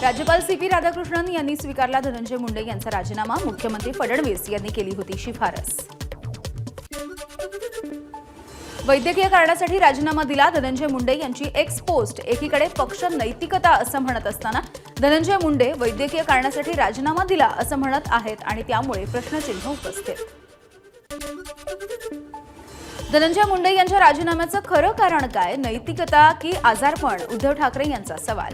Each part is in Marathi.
राज्यपाल CP राधाकृष्णन यांनी स्वीकारला धनंजय मुंडे यांचा राजीनामा। मुख्यमंत्री फडणवीस यांनी केली होती शिफारस। वैद्यकीय कारणासाठी राजीनामा दिला धनंजय मुंडे यांची एक्स पोस्ट। एकीकडे पक्ष नैतिकता असं म्हणत असताना धनंजय मुंडे वैद्यकीय कारणासाठी राजीनामा दिला असं म्हणत आहेत आणि त्यामुळे प्रश्नचिन्ह उपस्थित। धनंजय मुंडे यांच्या राजीनाम्याचं खरं कारण काय? नैतिकता की आजारपण? उद्धव ठाकरे यांचा सवाल।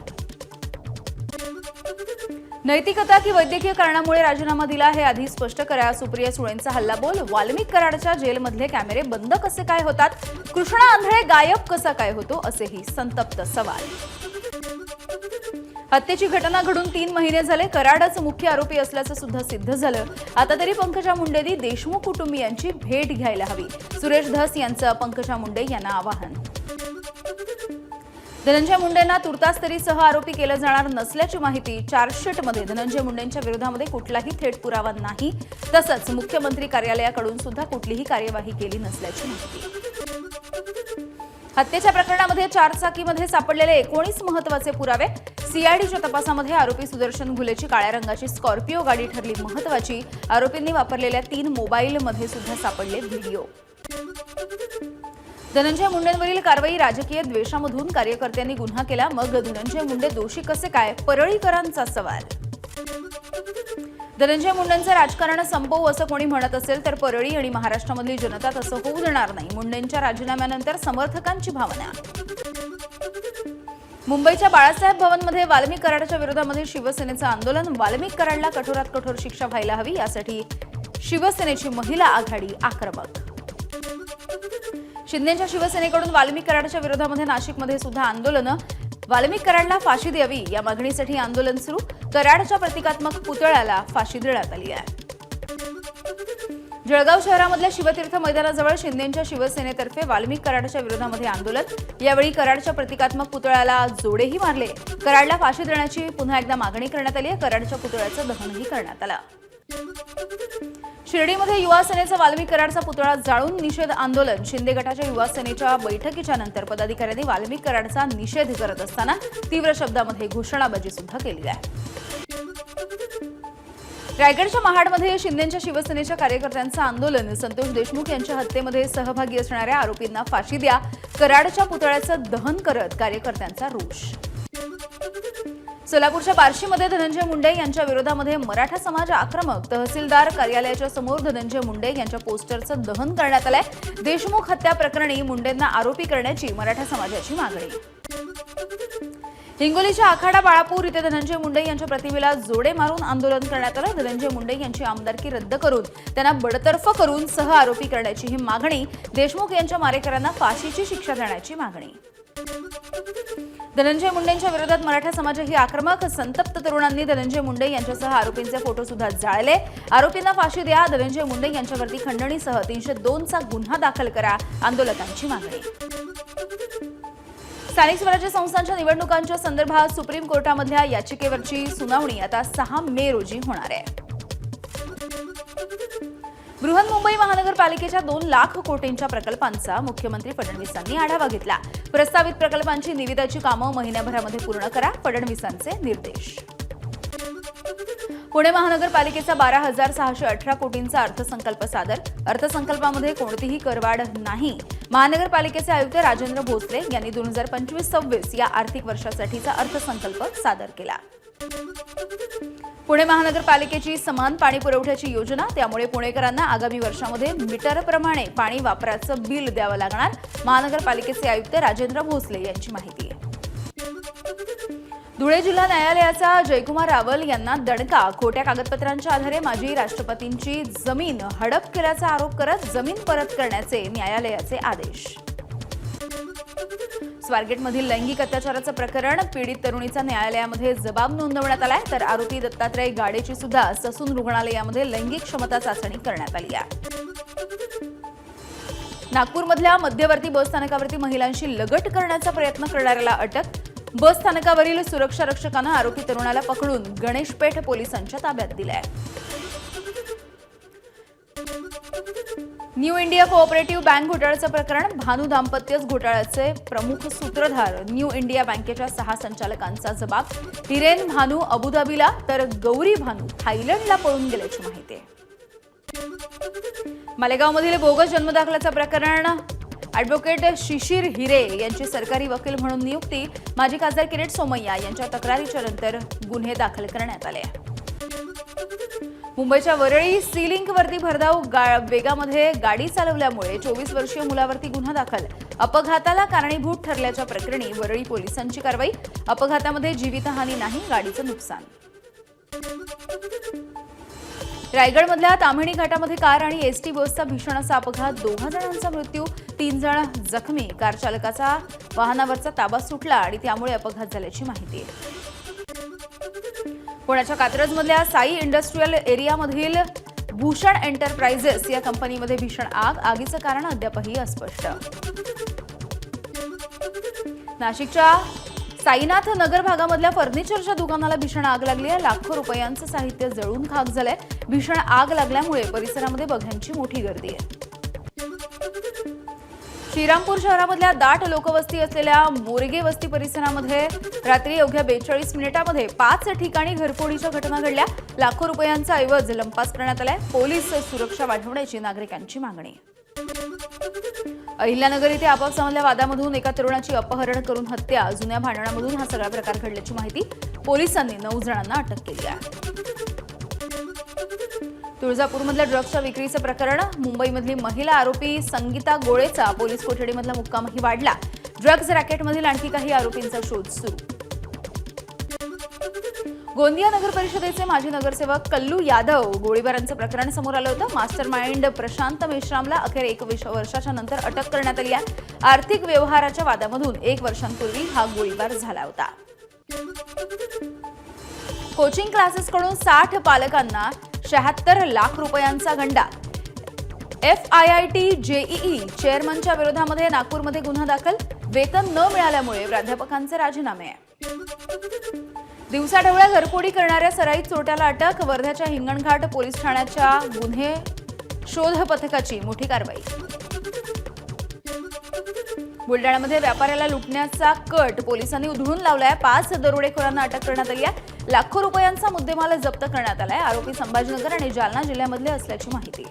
नैतिकता की वैद्यकीय कारणामुळे राजीनामा दिला हे आधी स्पष्ट करा। सुप्रिया सुळेंचा हल्लाबोल। वाल्मिक कराडच्या जेलमधले कॅमेरे बंद कसे काय होतात? कृष्णा आंधळे गायब कसा काय होतो? असेही संतप्त सवाल। हत्येची घटना घडून 3 महिने झाले। कराडच मुख्य आरोपी असल्याचं सुद्धा सिद्ध झालं। आता तरी पंकजा मुंडेंनी देशमुख कुटुंबियांची भेट घ्यायला हवी। सुरेश धस यांचं पंकजा मुंडे यांना आवाहन। धनंजय मुंडेंना तुर्तास तरी सह आरोपी केलं जाणार नसल्याची माहिती। चार्जशीटमध्ये धनंजय मुंडेंच्या विरोधामध्ये कुठलाही थेट पुरावा नाही। तसंच मुख्यमंत्री कार्यालयाकडून सुद्धा कुठलीही कार्यवाही केली नसल्याची माहिती। हत्येच्या प्रकरणामध्ये 4 चाकीमध्ये सापडलेले 19 महत्त्वाचे पुरावे। CIDच्या तपासामध्ये आरोपी सुदर्शन घुलेची काळ्या रंगाची स्कॉर्पिओ गाडी ठरली महत्त्वाची। आरोपींनी वापरलेल्या 3 मोबाईलमध्ये सुद्धा सापडले व्हिडिओ। धनंजय मुंडेंवरील कारवाई राजकीय द्वेषामधून कार्यकर्त्यांनी गुन्हा केला, मग धनंजय मुंडे दोषी कसे काय? परळीकरांचा सवाल। धनंजय मुंडेंचं राजकारण संपवू असं कोणी म्हणत असेल तर परळी आणि महाराष्ट्रामधली जनता तसं होऊ देणार नाही। मुंडेंच्या राजीनाम्यानंतर समर्थकांची भावना। मुंबईच्या बाळासाहेब भवनमध्ये वाल्मिक कराडच्या विरोधामध्ये शिवसेनेचं आंदोलन। वाल्मिक कराडला कठोरात कठोर शिक्षा व्हायला हवी यासाठी शिवसेनेची महिला आघाडी आक्रमक। शिंदेच्या शिवसेनेकडून वाल्मिक कराडच्या विरोधामध्ये नाशिकमध्ये सुद्धा आंदोलन। वाल्मिक कराडला फाशी द्यावी या मागणीसाठी आंदोलन सुरू। कराडच्या प्रतिकात्मक पुतळ्याला फाशी देण्यात आली आहे। जळगाव शहरामधल्या शिवतीर्थ मैदानाजवळ शिंदेच्या शिवसेनेतर्फे वाल्मिक कराडच्या विरोधामध्ये आंदोलन। यावेळी कराडच्या प्रतिकात्मक पुतळ्याला जोडेही मारले। कराडला फाशी देण्याची पुन्हा एकदा मागणी करण्यात आली आहे। कराडच्या पुतळ्याचं दहनही करण्यात आलं। शिर्डीमध्ये युवा सेनेचा वाल्मिक कराडचा पुतळा जाळून निषेध आंदोलन। शिंदे गटाच्या युवा सेनेच्या बैठकीच्या नंतर पदाधिकाऱ्यांनी वाल्मिक कराडचा निषेध करत असताना तीव्र शब्दामध्ये घोषणाबाजी सुद्धा केली आहे। रायगडच्या महाडमध्ये शिंदेच्या शिवसेनेच्या कार्यकर्त्यांचं आंदोलन। संतोष देशमुख यांच्या हत्येमध्ये सहभागी असणाऱ्या आरोपींना फाशी द्या। कराडच्या पुतळ्याचं दहन करत कार्यकर्त्यांचा रोष। सोलापूरच्या बार्शीमध्ये धनंजय मुंडे यांच्या विरोधामध्ये मराठा समाज आक्रमक। तहसीलदार कार्यालयाच्या समोर धनंजय मुंडे यांच्या पोस्टरचं दहन करण्यात आलंय। देशमुख हत्या प्रकरणी मुंडेंना आरोपी करण्याची मराठा समाजाची मागणी। हिंगोलीच्या आखाडा बाळापूर इथे धनंजय मुंडे यांच्या प्रतिमेला जोडे मारून आंदोलन करण्यात आलं। धनंजय मुंडे यांची आमदारकी रद्द करून त्यांना बडतर्फ करून सह आरोपी करण्याची ही मागणी। देशमुख यांच्या मारेकऱ्यांना फाशीची शिक्षा देण्याची मागणी। धनंजय मुंडेंच्या विरोधात मराठा समाजही आक्रमक। संतप्त तरुणांनी धनंजय मुंडे यांच्यासह आरोपींचे फोटो सुद्धा जाळले। आरोपींना फाशी द्या। धनंजय मुंडे यांच्यावरती खंडणीसह 302 चा गुन्हा दाखल करा। आंदोलकांची मागणी। स्थानिक स्वराज्य संस्थांच्या निवडणुकांच्या संदर्भात सुप्रीम कोर्टामधल्या याचिकेवरची सुनावणी आता 6 मे रोजी होणार आहे। बृहन्मुंबई महानगरपालिकेच्या 2 लाख कोटींच्या प्रकल्पांचा मुख्यमंत्री फडणवीसांनी आढावा घेतला। प्रस्तावित प्रकल्पांची निविदाची कामं महिन्याभरामध्ये पूर्ण करा, फडणवीसांचे निर्देश। पुणे महानगरपालिकेचा 12,618 कोटींचा अर्थसंकल्प सादर। अर्थसंकल्पामध्ये कोणतीही करवाढ नाही। महानगरपालिकेचे आयुक्त राजेंद्र भोसले यांनी 2025-26 या आर्थिक वर्षासाठीचा अर्थसंकल्प सादर केला। पुणे महानगरपालिकेची समान पाणी पुरवठ्याची योजना। त्यामुळे पुणेकरांना आगामी वर्षामध्ये मीटरप्रमाणे पाणी वापराचं बिल द्यावं लागणार। महानगरपालिकेचे आयुक्त राजेंद्र भोसले यांची माहिती आहे। धुळे जिल्हा न्यायालयाचा जयकुमार रावल यांना दणका। खोट्या कागदपत्रांच्या आधारे माजी राष्ट्रपतींची जमीन हडप केल्याचा आरोप करत जमीन परत करण्याचे न्यायालयाचे आदेश। स्वारगेटमधील लैंगिक अत्याचाराचं प्रकरण। पीडित तरुणीचा न्यायालयामध्ये जबाब नोंदवण्यात आलाय, तर आरोपी दत्तात्रय गाडेची सुद्धा ससून रुग्णालयामध्ये लैंगिक क्षमता चाचणी करण्यात आली आहे। नागपूरमधल्या मध्यवर्ती बस स्थानकावरती महिलांशी लगट करण्याचा प्रयत्न करणाऱ्याला अटक। बस स्थानकावरील सुरक्षा रक्षकानं आरोपी तरुणाला पकडून गणेशपेठ पोलिसांच्या ताब्यात दिलंय। न्यू इंडिया कोऑपरेटिव्ह बँक घोटाळ्याचं प्रकरण, भानू दाम्पत्यच घोटाळ्याचे प्रमुख सूत्रधार. न्यू इंडिया बँकेच्या 6 संचालकांचा जबाब. हिरेन भानू अबुधाबीला तर गौरी भानू थायलंडला पळून गेल्याची माहिती आहे. मालेगावमधील बोगस जन्मदाखल्याचं प्रकरण, ॲडव्होकेट शिशिर हिरे यांची सरकारी वकील म्हणून नियुक्ती. माजी खासदार किरीट सोमय्या यांच्या तक्रारीच्या नंतर गुन्हे दाखल करण्यात आले. मुंबईच्या वरळी सी लिंकवरती भरधाव वेगामध्ये गाडी चालवल्यामुळे 24 वर्षीय मुलावरती गुन्हा दाखल. अपघाताला कारणीभूत ठरल्याच्या प्रकरणी वरळी पोलिसांची कारवाई. अपघातामध्ये जीवितहानी नाही, गाडीचं नुकसान. रायगडमधल्या ताम्हिणी घाटामध्ये कार आणि एसटी बसचा भीषण असा अपघात. 2 जणांचा मृत्यू, 3 जण जखमी. कार चालकाचा वाहनावरचा ताबा सुटला आणि त्यामुळे अपघात झाल्याची माहिती आहे. पुण्याच्या कात्रजमधल्या साई इंडस्ट्रियल एरियामधील भूषण एंटरप्राइजेस या कंपनीमध्ये भीषण आग. आगीचं कारण अद्यापही अस्पष्ट. नाशिकच्या साईनाथ नगर भागामधल्या फर्निचरच्या दुकानाला भीषण आग लागली आहे. लाखो रुपयांचं साहित्य जळून खाक झालंय. भीषण आग लागल्यामुळे परिसरामध्ये बघ्यांची मोठी गर्दी आहे. श्रीरामपूर शहरामधल्या दाट लोकवस्ती असलेल्या मोरगे वस्ती परिसरामध्ये रात्री अवघ्या 42 मिनिटांमध्ये 5 ठिकाणी घरफोडीच्या घटना घडल्या. लाखो रुपयांचा ऐवज लंपास करण्यात आलाय. पोलीस सुरक्षा वाढवण्याची नागरिकांची मागणी. अहिल्यानगर इथे आपापसामधल्या वादामधून एका तरुणाची अपहरण करून हत्या. जुन्या भांडणामधून हा सगळा प्रकार घडल्याची माहिती. पोलिसांनी 9 जणांना अटक केली आहे. तुळजापूरमधल्या ड्रग्सच्या विक्रीचं प्रकरण, मुंबईमधली महिला आरोपी संगीता गोळेचा पोलीस कोठडीमधला मुक्कामही वाढला. ड्रग्ज रॅकेटमधील आणखी काही आरोपींचा शोध सुरू. गोंदिया नगर परिषदेचे माजी नगरसेवक कल्लू यादव गोळीबारांचं प्रकरण समोर आलं होतं. मास्टर माइंड प्रशांत मेश्रामला अखेर 1 वर्षाच्या नंतर अटक करण्यात आली आहे. आर्थिक व्यवहाराच्या वादामधून 1 वर्षांपूर्वी हा गोळीबार झाला होता. कोचिंग क्लासेसकडून 60 पालकांना 76 लाख रुपयांचा गंडा. FIIT JEE चेअरमनच्या विरोधामध्ये नागपूरमध्ये गुन्हा दाखल. वेतन न मिळाल्यामुळे प्राध्यापकांचे राजीनामे. दिवसाढवळ्या घरफोडी करणाऱ्या सराईत चोरट्याला अटक. वर्ध्याच्या हिंगणघाट पोलीस ठाण्याच्या गुन्हे शोध पथकाची मोठी कारवाई. बुलडाण्यामध्ये व्यापाऱ्याला लुटण्याचा कट पोलिसांनी उधळून लावलाय. 5 दरोडेखोरांना अटक करण्यात आली आहे. लाखो रुपयांचा मुद्देमाल जप्त करण्यात आलाय. आरोपी संभाजीनगर आणि जालना जिल्ह्यामधले असल्याची माहिती.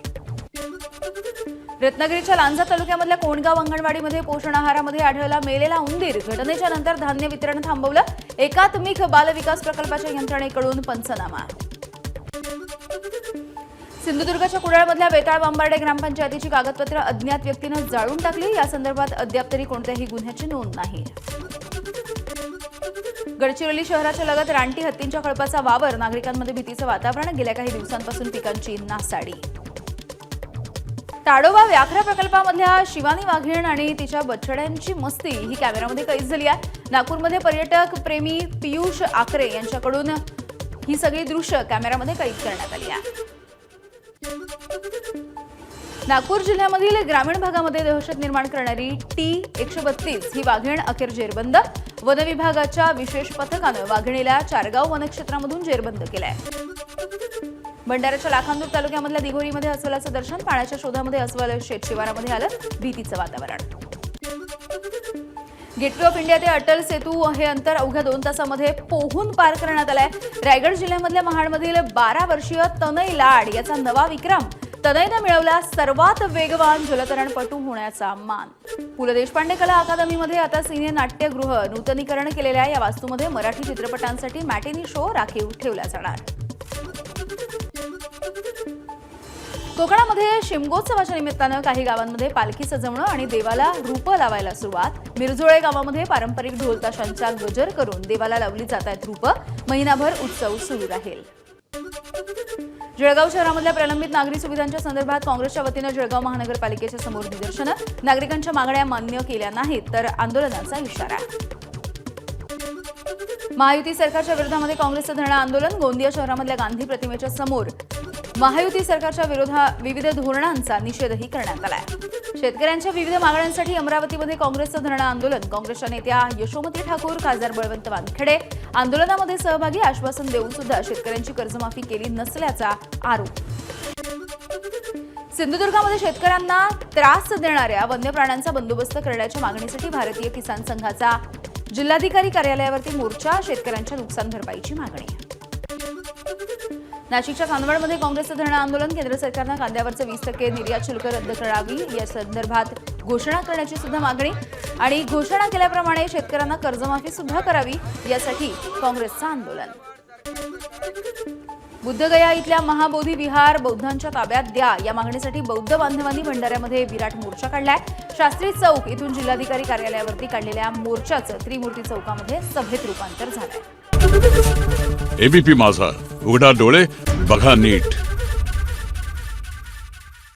रत्नागिरीच्या लांजा तालुक्यामधल्या कोंडगाव अंगणवाडीमध्ये पोषण आहारामध्ये आढळला मेलेला उंदीर. घटनेच्या नंतर धान्य वितरण थांबवलं. एकात्मिक बाल विकास प्रकल्पाच्या यंत्रणेकडून पंचनामा. सिंधुदुर्गच्या कुडाळमधल्या वेताळ बांबार्डे ग्रामपंचायतीची कागदपत्र अज्ञात व्यक्तीनं जाळून टाकली. या संदर्भात अद्याप तरी कोणत्याही गुन्ह्याची नोंद नाही. गडचिरोली शहराच्या लगत रानटी हत्तींच्या कळपाचा वावर. नागरिकांमध्ये भीतीचं वातावरण. गेल्या काही दिवसांपासून पिकांची नासाडी. ताडोबा व्याघ्र प्रकल्पामधल्या शिवानी वाघीण आणि तिच्या बछड्यांची मस्ती ही कॅमेऱ्यामध्ये कैद झाली आहे. नागपूरमध्ये पर्यटक प्रेमी पियुष आकरे यांच्याकडून ही सगळी दृश्य कॅमेऱ्यामध्ये कैद करण्यात आली आहे. नागपूर जिल्ह्यामधील ग्रामीण भागामध्ये दहशत निर्माण करणारी T-132 ही वाघीण अखेर जेरबंद. वन विभागाच्या विशेष पथकानं वाघिणीला चारगाव वनक्षेत्रामधून जेरबंद केलाय. भंडाऱ्याच्या लाखांदूर तालुक्यामधल्या दिघोरीमध्ये अस्वलाचं दर्शन. पाण्याच्या शोधामध्ये अस्वल शेत शिवारामध्ये आलं. भीतीचं वातावरण. गेटवे ऑफ इंडिया ते अटल सेतू हे अंतर अवघ्या 2 तासामध्ये पोहून पार करण्यात आलंय. रायगड जिल्ह्यामधल्या महाडमधील 12 वर्षीय तनय लाड याचा नवा विक्रम. तनयनं मिळवला सर्वात वेगवान जलतरणपटू होण्याचा मान. पु ल देशपांडे कला अकादमीमध्ये आता सिने नाट्यगृह नूतनीकरण केलेल्या या वास्तूमध्ये मराठी चित्रपटांसाठी मॅटिनी शो राखीव ठेवला जाणार. कोकणामध्ये शिमगोत्सवाच्या निमित्तानं काही गावांमध्ये पालखी सजवणं आणि देवाला रूपं लावायला सुरुवात. मिरजोळे गावामध्ये पारंपरिक ढोलताशांचा गजर करून देवाला लावली जात आहेत रूपं. महिनाभर उत्सव सुरू राहील. जळगाव शहरामधल्या प्रलंबित नागरी सुविधांच्या संदर्भात काँग्रेसच्या वतीनं जळगाव महानगरपालिकेच्या समोर निदर्शनं. नागरिकांच्या मागण्या मान्य केल्या नाहीत तर आंदोलनाचा इशारा. महायुती सरकारच्या विरोधामध्ये काँग्रेसचं धरणं आंदोलन. गोंदिया शहरामधल्या गांधी प्रतिमेच्या समोर महायुती सरकारच्या विविध धोरणांचा निषेधही करण्यात आलाय. शेतकऱ्यांच्या विविध मागण्यांसाठी अमरावतीमध्ये काँग्रेसचं धरणं आंदोलन. काँग्रेसच्या नेत्या यशोमती ठाकूर, खासदार बळवंत वानखेडे आंदोलनामध्ये सहभागी. आश्वासन देऊन सुद्धा शेतकऱ्यांची कर्जमाफी केली नसल्याचा आरोप. सिंधुदुर्गामध्ये शेतकऱ्यांना त्रास देणाऱ्या वन्य प्राण्यांचा बंदोबस्त करण्याच्या मागणीसाठी भारतीय किसान संघाचा जिल्हाधिकारी कार्यालयावरती मोर्चा. शेतकऱ्यांच्या नुकसान भरपाईची मागणी. नाशिकच्या चांदवडमध्ये काँग्रेसचं धरणं आंदोलन. केंद्र सरकारनं कांद्यावरचं 20% निर्यात शुल्क रद्द करावी या संदर्भात घोषणा करण्याची सुद्धा मागणी आणि घोषणा केल्याप्रमाणे शेतकऱ्यांना कर्जमाफी सुद्धा करावी यासाठी काँग्रेसचं आंदोलन. बुद्धगया इथल्या महाबोधी विहार बौद्धांच्या ताब्यात द्या या मागणीसाठी बौद्ध बांधवांनी भंडाऱ्यामध्ये विराट मोर्चा काढलाय. शास्त्री चौक इथून जिल्हाधिकारी कार्यालयावरती काढलेल्या मोर्चाचं त्रिमूर्ती चौकामध्ये सभेत रूपांतर झालंय. एबीपी माझा, उघडा डोळे बघा नीट.